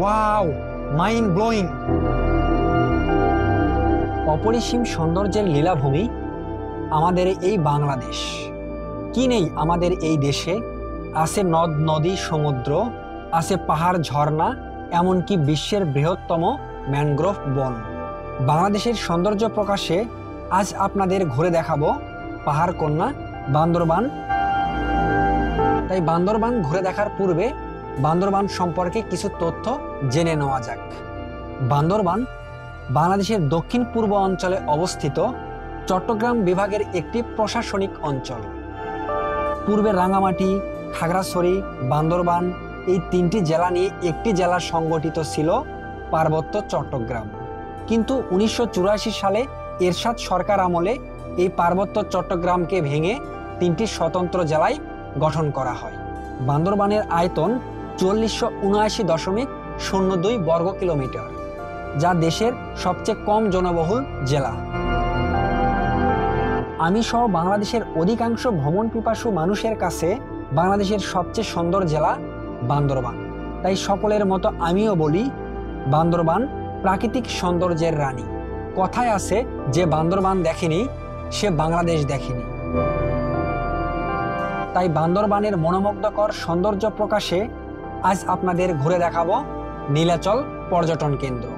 Wow, mind blowing. অপরিসীম সৌন্দর্যের লীলাভূমি আমাদের এই বাংলাদেশ। কি নেই আমাদের এই দেশে? আছে নদ নদী, সমুদ্র, আছে পাহাড়, ঝর্ণা, এমনকি বিশ্বের বৃহত্তম ম্যানগ্রোভ বন। বাংলাদেশের সৌন্দর্য প্রকাশে আজ আপনাদের ঘুরে দেখাবো পাহাড় কন্যা বান্দরবান। তাই বান্দরবান ঘুরে দেখার পূর্বে বান্দরবান সম্পর্কে কিছু তথ্য জেনে নেওয়া যাক। বান্দরবান বাংলাদেশের দক্ষিণ পূর্ব অঞ্চলে অবস্থিত চট্টগ্রাম বিভাগের একটি প্রশাসনিক অঞ্চল। পূর্বে রাঙামাটি, খাগড়াছড়ি, বান্দরবান এই তিনটি জেলা নিয়ে একটি জেলা সংগঠিত ছিল, পার্বত্য চট্টগ্রাম। কিন্তু 1984 সালে এরশাদ সরকার আমলে এই পার্বত্য চট্টগ্রামকে ভেঙে তিনটি স্বতন্ত্র জেলায় গঠন করা হয়। বান্দরবানের আয়তন 4479.02 বর্গ কিলোমিটার, যা দেশের সবচেয়ে কম জনবহুল জেলা। আমি সহ বাংলাদেশের অধিকাংশ ভ্রমণ পিপাসু মানুষের কাছে বাংলাদেশের সবচেয়ে সুন্দর জেলা বান্দরবান। তাই সকলের মতো আমিও বলি, বান্দরবান প্রাকৃতিক সৌন্দর্যের রানী। কথায় আছে, যে বান্দরবান দেখেনি সে বাংলাদেশ দেখেনি। তাই বান্দরবানের মনোমুগ্ধকর সৌন্দর্য প্রকাশে আজ আপনাদের ঘুরে দেখাবো নীলাচল পর্যটন কেন্দ্র।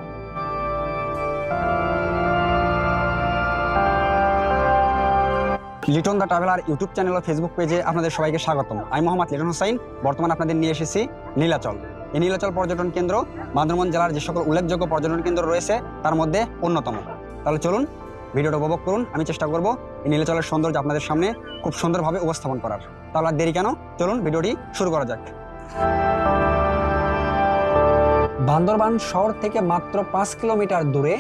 Liton the traveller YouTube channel ও ফেসবুক পেজে আপনাদের সবাইকে স্বাগতম। আমি মোহাম্মদ লিটন হোসাইন। বর্তমানে আপনাদের নিয়ে এসেছি নীলাচল। এই নীলাচল পর্যটন কেন্দ্র বান্দরবান জেলার যে সকল উল্লেখযোগ্য পর্যটন কেন্দ্র রয়েছে তার মধ্যে অন্যতম। তাহলে চলুন ভিডিওটা উপভোগ করুন। আমি চেষ্টা করব এই নীলাচলের সৌন্দর্য আপনাদের সামনে খুব সুন্দরভাবে উপস্থাপন করার। তাহলে আর দেরি কেন, চলুন ভিডিওটি শুরু করা যাক। বান্দরবান শহর থেকে মাত্র 5 কিলোমিটার দূরে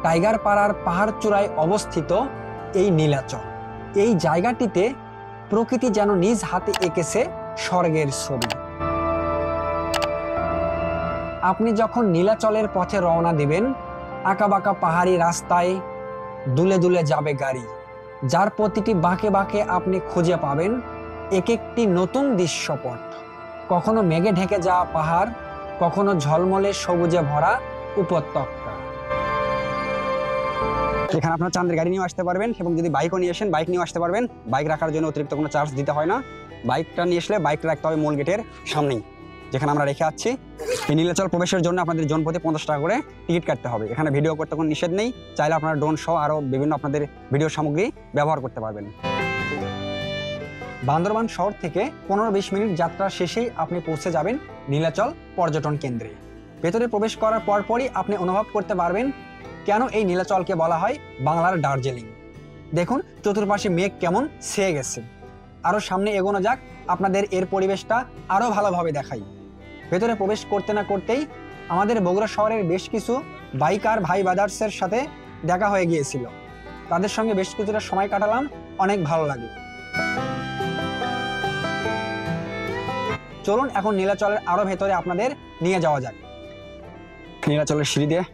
টাইগার পাড়ার পাহাড় চূড়ায় অবস্থিত এই নীলাচল। এই জায়গাটিতে প্রকৃতি যেন নিজ হাতে এঁকেছে স্বর্গের ছবি। আপনি যখন নীলাচলের পথে রওনা দিবেন, আঁকাবাঁকা পাহাড়ি রাস্তায় দুলে দুলে যাবে গাড়ি, যার প্রতিটি বাঁকে বাঁকে আপনি খুঁজে পাবেন এক একটি নতুন দৃশ্যপট। কখনো মেঘে ঢেকে যাওয়া পাহাড়, কখনো ঝলমলে সবুজে ভরা উপত্যকা। এখানে আপনার চাঁদের গাড়ি নিয়ে আসতে পারবেন, এবং যদি বাইকও নিয়ে আসেন বাইক নিয়ে আসতে পারবেন। বাইক রাখার জন্য অতিরিক্ত কোনো চার্জ দিতে হয় না। বাইকটা নিয়ে আসলে বাইকটা রাখতে হবে মূল গেটের সামনেই, যেখানে আমরা রেখে আসছি। এই নীলাচল প্রবেশের জন্য আপনাদের জনপ্রতি 50 টাকা করে টিকিট কাটতে হবে। এখানে ভিডিও করতে কোনো নিষেধ নেই, চাইলে আপনারা ড্রোন সহ আরও বিভিন্ন আপনাদের ভিডিও সামগ্রী ব্যবহার করতে পারবেন। বান্দরবান শহর থেকে 15-20 মিনিট যাত্রা শেষেই আপনি পৌঁছে যাবেন নীলাচল পর্যটন কেন্দ্রে। ভেতরে প্রবেশ করার পরপরই আপনি অনুভব করতে পারবেন কেন এই নীলাচলকে বলা হয় বাংলার দার্জিলিং। দেখুন চতুর্পাশে মেঘ কেমন ছেয়ে গেছে। আরও সামনে এগোনো যাক, আপনাদের এর পরিবেশটা আরও ভালোভাবে দেখাই। ভেতরে প্রবেশ করতে না করতেই আমাদের বগুড়া শহরের বেশ কিছু বাইকার ভাই ব্রাদার্সের সাথে দেখা হয়ে গিয়েছিল। তাদের সঙ্গে বেশ কিছুটা সময় কাটালাম, অনেক ভালো লাগে। চলুন এখন নীলাচলের আরো ভেতরে আপনাদের নিয়ে যাওয়া যাক। নীলাচলের সিঁড়ি দিয়ে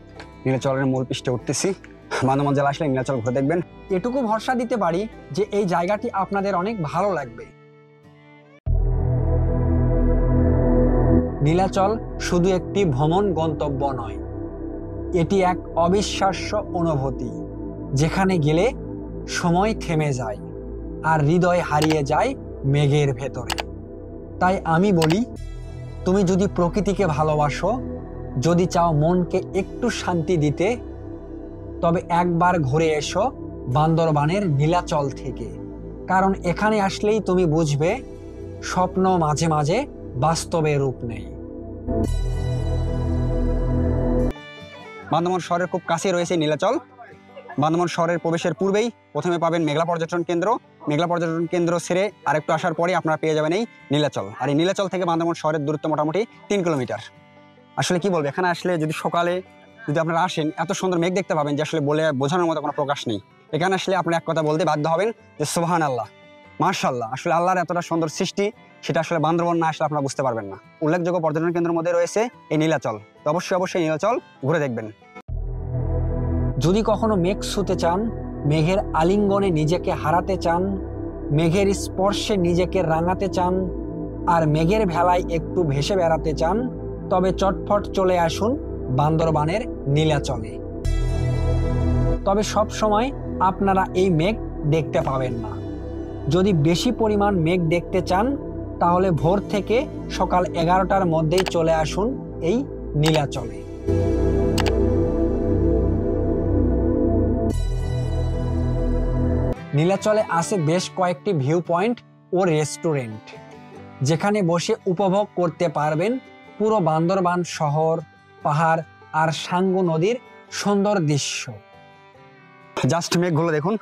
নীলাচলের মূল পৃষ্ঠে উঠতেছি। বান্দরবান জেলা আসলে নীলাচল ঘুরে দেখবেন। এটুকু ভরসা দিতে পারি যে এই জায়গাটি আপনাদের অনেক ভালো লাগবে। নীলাচল শুধু একটি ভ্রমণ গন্তব্য নয়, এটি এক অবিশ্বাস্য অনুভূতি, যেখানে গেলে সময় থেমে যায় আর হৃদয় হারিয়ে যায় মেঘের ভেতরে। তাই আমি বলি, তুমি যদি প্রকৃতিকে ভালোবাসো, যদি চাও মনকে একটু শান্তি দিতে, তবে একবার ঘুরে এসো বান্দরবানের নীলাচল থেকে। কারণ এখানে আসলেই তুমি বুঝবে স্বপ্ন মাঝে মাঝে বাস্তবে রূপ নেয়। বান্দরবান শহরের খুব কাছে রয়েছে নীলাচল। বান্দরবান শহরের প্রবেশের পূর্বেই প্রথমে পাবেন মেঘলা পর্যটন কেন্দ্র। মেঘলা পর্যটন কেন্দ্র ছেড়ে আরেকটু আসার পরে আপনারা পেয়ে যাবেন এই নীলাচল। আর এই নীলাচল থেকে বান্দরবান শহরের দূরত্ব মোটামুটি 3 কিলোমিটার। আসলে কি বলবো, এখানে আসলে যদি সকালে যদি আপনারা আসেন, এত সুন্দর মেঘ দেখতে পাবেন যে আসলে বলে বোঝানোর মতো কোনো প্রকাশ নেই। এখানে আসলে আপনি এক কথা বলতে বাধ্য হবেন যে সুবহানাল্লাহ, মাশাআল্লাহ। আসলে আল্লাহর এতটা সুন্দর সৃষ্টি, সেটা আসলে বান্দরবান না আসলে আপনারা বুঝতে পারবেন না। উল্লেখযোগ্য পর্যটন কেন্দ্রের মধ্যে রয়েছে এই নীলাচল। তো অবশ্যই নীলাচল ঘুরে দেখবেন। যদি কখনো মেঘ ছুঁতে চান, মেঘের আলিঙ্গনে নিজেকে হারাতে চান, মেঘের স্পর্শে নিজেকে রাঙাতে চান, আর মেঘের ভেলায় একটু ভেসে বেড়াতে চান, তবে চটফট চলে আসুন বান্দরবানের নীলাচলে। তবে সব সময় আপনারা এই মেঘ দেখতে পাবেন না। যদি বেশি পরিমাণ মেঘ দেখতে চান তাহলে ভোর থেকে সকাল 11টার মধ্যেই চলে আসুন এই নীলাচলে। নীলাচলে আছে বেশ কয়েকটি ভিউ পয়েন্ট ও রেস্টুরেন্ট, যেখানে বসে উপভোগ করতে পারবেন পুরো বান্দরবান শহর, পাহাড় আর সাঙ্গু নদীর সুন্দর দৃশ্য। জাস্ট মেঘগুলো দেখুন,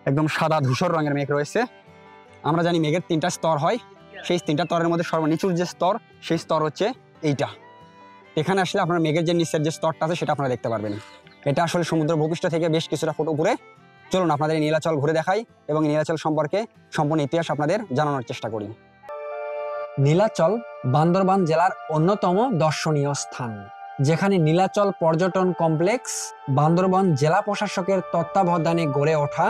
একদম সাদা ধূসর রঙের মেঘ রয়েছে। আমরা জানি মেঘের 3টা স্তর হয়, সেই 3টা স্তরের মধ্যে সর্বনিচুর যে স্তর, সেই স্তর হচ্ছে এইটা। এখানে আসলে আপনার মেঘের যে নিচের যে স্তরটা আছে সেটা আপনারা দেখতে পারবেন। এটা আসলে সমুদ্র ভূপৃষ্ঠ থেকে বেশ কিছুটা ফুট উপরে। চলুন আপনাদের এই নীলাচল ঘুরে দেখাই এবং নীলাচল সম্পর্কে সম্পূর্ণ ইতিহাস আপনাদের জানানোর চেষ্টা করি। নীলাচল বান্দরবান জেলার অন্যতম দর্শনীয় স্থান, যেখানে নীলাচল পর্যটন কমপ্লেক্স বান্দরবান জেলা প্রশাসকের তত্ত্বাবধানে গড়ে ওঠা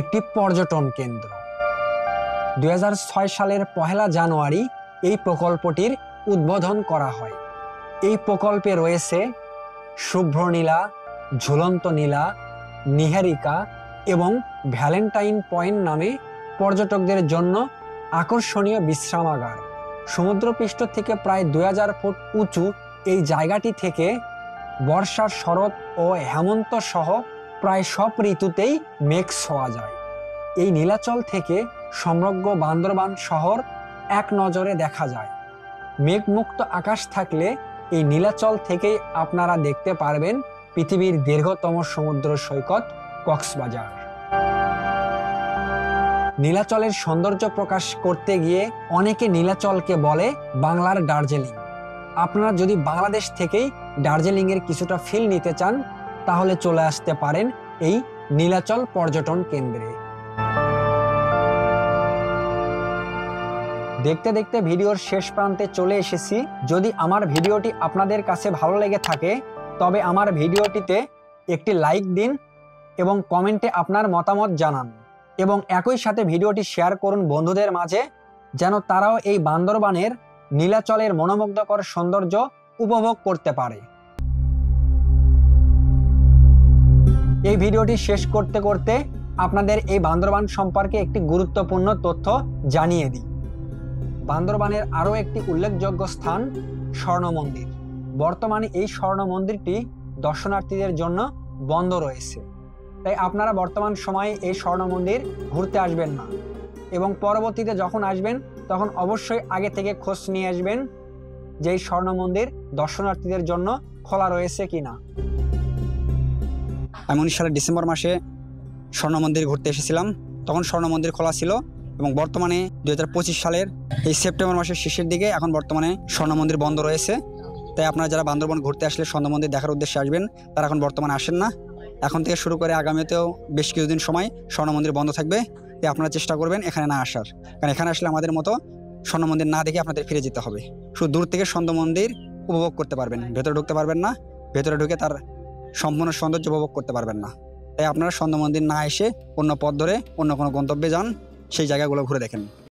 একটি পর্যটন কেন্দ্র। 2006 সালের 1 জানুয়ারি এই প্রকল্পটির উদ্বোধন করা হয়। এই প্রকল্পে রয়েছে শুভ্র নীলা, ঝুলন্ত নীলা, নিহারিকা এবং ভ্যালেন্টাইন পয়েন্ট নামে পর্যটকদের জন্য আকর্ষণীয় বিশ্রামাগার। সমুদ্রপৃষ্ঠ থেকে প্রায় 2000 ফুট উঁচু এই জায়গাটি থেকে বর্ষা, শরৎ ও হেমন্ত সহ প্রায় সব ঋতুতেই মেঘ ছোঁয়া যায়। এই নীলাচল থেকে সমগ্র বান্দরবান শহর এক নজরে দেখা যায়। মেঘমুক্ত আকাশ থাকলে এই নীলাচল থেকেই আপনারা দেখতে পারবেন পৃথিবীর দীর্ঘতম সমুদ্র সৈকত কক্সবাজার। নীলাচলের সৌন্দর্য প্রকাশ করতে গিয়ে অনেকে নীলাচলকে বলে বাংলার দার্জিলিং। আপনারা যদি বাংলাদেশ থেকেই দার্জিলিং এর কিছুটা ফিল নিতে চান তাহলে চলে আসতে পারেন এই নীলাচল পর্যটন কেন্দ্রে। দেখতে দেখতে ভিডিওর শেষ প্রান্তে চলে এসেছি। যদি আমার ভিডিওটি আপনাদের কাছে ভালো লেগে থাকে তবে আমার ভিডিওটিতে একটি লাইক দিন এবং কমেন্টে আপনার মতামত জানান, এবং একই সাথে ভিডিওটি শেয়ার করুন বন্ধুদের মাঝে, যেন তারাও এই বান্দরবানের নীলাচলের মনোমুগ্ধকর সৌন্দর্য উপভোগ করতে পারে। এই ভিডিওটি শেষ করতে করতে আপনাদের এই বান্দরবান সম্পর্কে একটি গুরুত্বপূর্ণ তথ্য জানিয়ে দিই। বান্দরবানের আরও একটি উল্লেখযোগ্য স্থান স্বর্ণ মন্দির। বর্তমানে এই স্বর্ণ মন্দিরটি দর্শনার্থীদের জন্য বন্ধ রয়েছে, তাই আপনারা বর্তমান সময়ে এই স্বর্ণ মন্দির ঘুরতে আসবেন না, এবং পরবর্তীতে যখন আসবেন তখন অবশ্যই আগে থেকে খোঁজ নিয়ে আসবেন যে এই স্বর্ণ মন্দির দর্শনার্থীদের জন্য খোলা রয়েছে কিনা। আমি 19 সালের ডিসেম্বর মাসে স্বর্ণ মন্দির ঘুরতে এসেছিলাম, তখন স্বর্ণ মন্দির খোলা ছিল, এবং বর্তমানে 2025 সালের এই সেপ্টেম্বর মাসের শেষের দিকে এখন বর্তমানে স্বর্ণ মন্দির বন্ধ রয়েছে। তাই আপনারা যারা বান্দরবান ঘুরতে আসলে স্বর্ণ মন্দির দেখার উদ্দেশ্যে আসবেন তারা এখন বর্তমানে আসেন না। এখন থেকে শুরু করে আগামীতেও বেশ কিছুদিন সময় স্বর্ণ মন্দির বন্ধ থাকবে, তাই আপনারা চেষ্টা করবেন এখানে না আসার, কারণ এখানে আসলে আমাদের মতো স্বর্ণ মন্দির না দেখে আপনাদের ফিরে যেতে হবে। শুধু দূর থেকে স্বর্ণ মন্দির উপভোগ করতে পারবেন, ভেতরে ঢুকতে পারবেন না, ভেতরে ঢুকে তার সম্পূর্ণ সৌন্দর্য উপভোগ করতে পারবেন না। তাই আপনারা স্বর্ণ মন্দির না এসে অন্য পথ ধরে অন্য কোনো গন্তব্যে যান, সেই জায়গাগুলো ঘুরে দেখেন।